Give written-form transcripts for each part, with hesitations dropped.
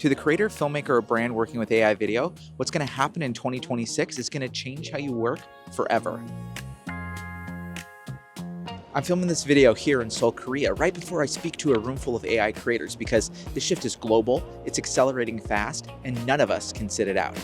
To the creator, filmmaker, or brand working with AI video, what's going to happen in 2026 is going to change how you work forever. I'm filming this video here in Seoul, Korea, right before I speak to a room full of AI creators because the shift is global, it's accelerating fast, and none of us can sit it out.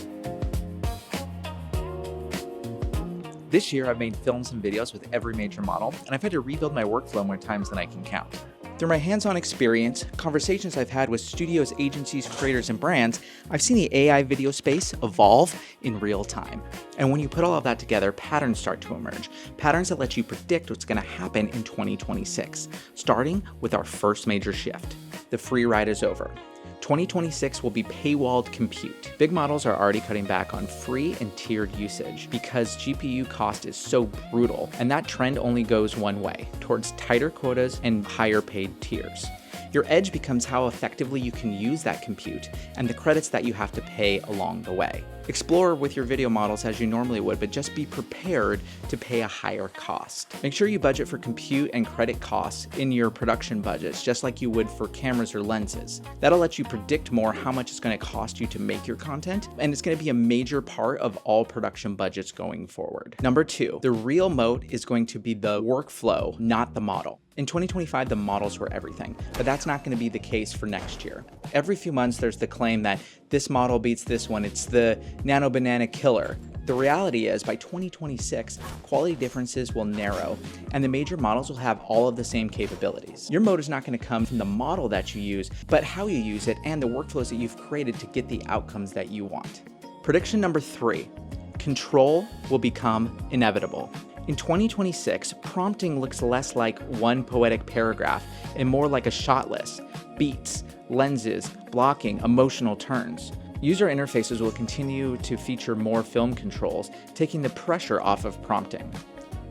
This year, I've made films and videos with every major model, and I've had to rebuild my workflow more times than I can count. Through my hands-on experience, conversations I've had with studios, agencies, creators, and brands, I've seen the AI video space evolve in real time. And when you put all of that together, patterns start to emerge. Patterns that let you predict what's going to happen in 2026, starting with our first major shift. The free ride is over. 2026 will be paywalled compute. Big models are already cutting back on free and tiered usage because GPU cost is so brutal, and that trend only goes one way, towards tighter quotas and higher paid tiers. Your edge becomes how effectively you can use that compute and the credits that you have to pay along the way. Explore with your video models as you normally would, but just be prepared to pay a higher cost. Make sure you budget for compute and credit costs in your production budgets, just like you would for cameras or lenses. That'll let you predict more how much it's going to cost you to make your content, and it's going to be a major part of all production budgets going forward. Number 2, the real moat is going to be the workflow, not the model. In 2025, the models were everything, but that's not going to be the case for next year. Every few months, there's the claim that this model beats this one. It's the nano banana killer. The reality is, by 2026, quality differences will narrow, and the major models will have all of the same capabilities. Your moat is not going to come from the model that you use, but how you use it and the workflows that you've created to get the outcomes that you want. Prediction number 3, control will become inevitable. In 2026, prompting looks less like one poetic paragraph and more like a shot list, beats, lenses, blocking, emotional turns. User interfaces will continue to feature more film controls, taking the pressure off of prompting.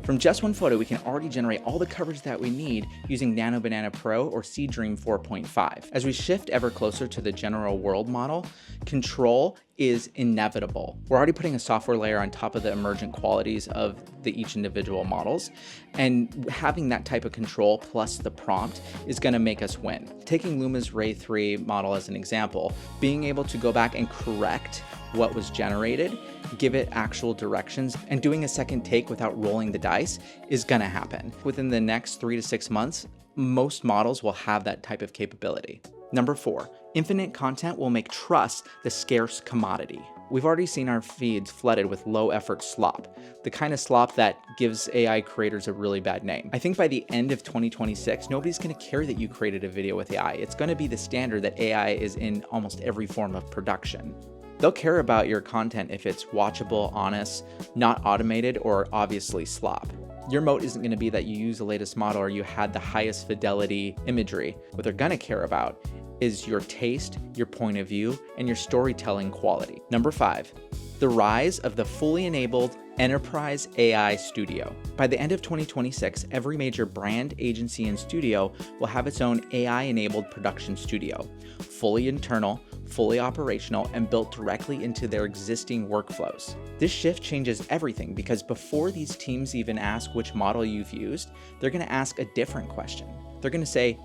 From just one photo, we can already generate all the coverage that we need using Nano Banana Pro or Seedream 4.5. As we shift ever closer to the general world model, control is inevitable. We're already putting a software layer on top of the emergent qualities of each individual models, and having that type of control plus the prompt is going to make us win. Taking Luma's Ray 3 model as an example, being able to go back and correct what was generated, give it actual directions, and doing a second take without rolling the dice is going to happen. Within the next 3 to 6 months, most models will have that type of capability. Number 4, infinite content will make trust the scarce commodity. We've already seen our feeds flooded with low-effort slop, the kind of slop that gives AI creators a really bad name. I think by the end of 2026, nobody's going to care that you created a video with AI. It's going to be the standard that AI is in almost every form of production. They'll care about your content if it's watchable, honest, not automated, or obviously slop. Your moat isn't going to be that you use the latest model or you had the highest fidelity imagery. What they're going to care about is your taste, your point of view, and your storytelling quality. Number 5, the rise of the fully enabled enterprise AI studio. By the end of 2026, every major brand, agency, and studio will have its own AI-enabled production studio, fully internal, fully operational, and built directly into their existing workflows. This shift changes everything because before these teams even ask which model you've used, they're going to ask a different question. They're going to say,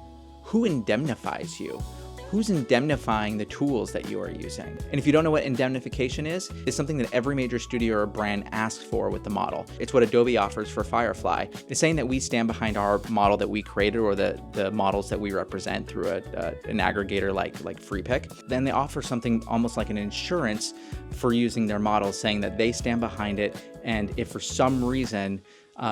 who indemnifies you? Who's indemnifying the tools that you are using? And if you don't know what indemnification is, it's something that every major studio or brand asks for with the model. It's what Adobe offers for Firefly. It's saying that we stand behind our model that we created or the models that we represent through an aggregator like FreePic. Then they offer something almost like an insurance for using their models, saying that they stand behind it, and if for some reason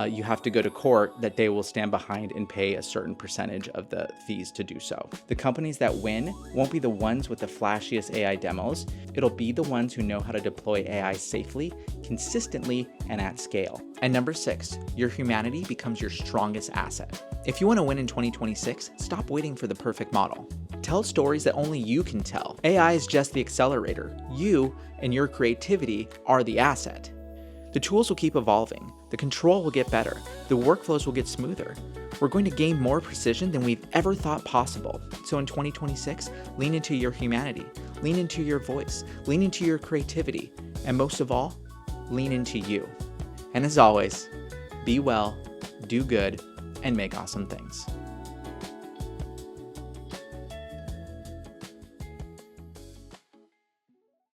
you have to go to court, that they will stand behind and pay a certain percentage of the fees to do so. The companies that win won't be the ones with the flashiest AI demos. It'll be the ones who know how to deploy AI safely, consistently, and at scale. And number 6, your humanity becomes your strongest asset. If you want to win in 2026, stop waiting for the perfect model. Tell stories that only you can tell. AI is just the accelerator. You and your creativity are the asset. The tools will keep evolving, the control will get better, the workflows will get smoother. We're going to gain more precision than we've ever thought possible. So in 2026, lean into your humanity, lean into your voice, lean into your creativity, and most of all, lean into you. And as always, be well, do good, and make awesome things.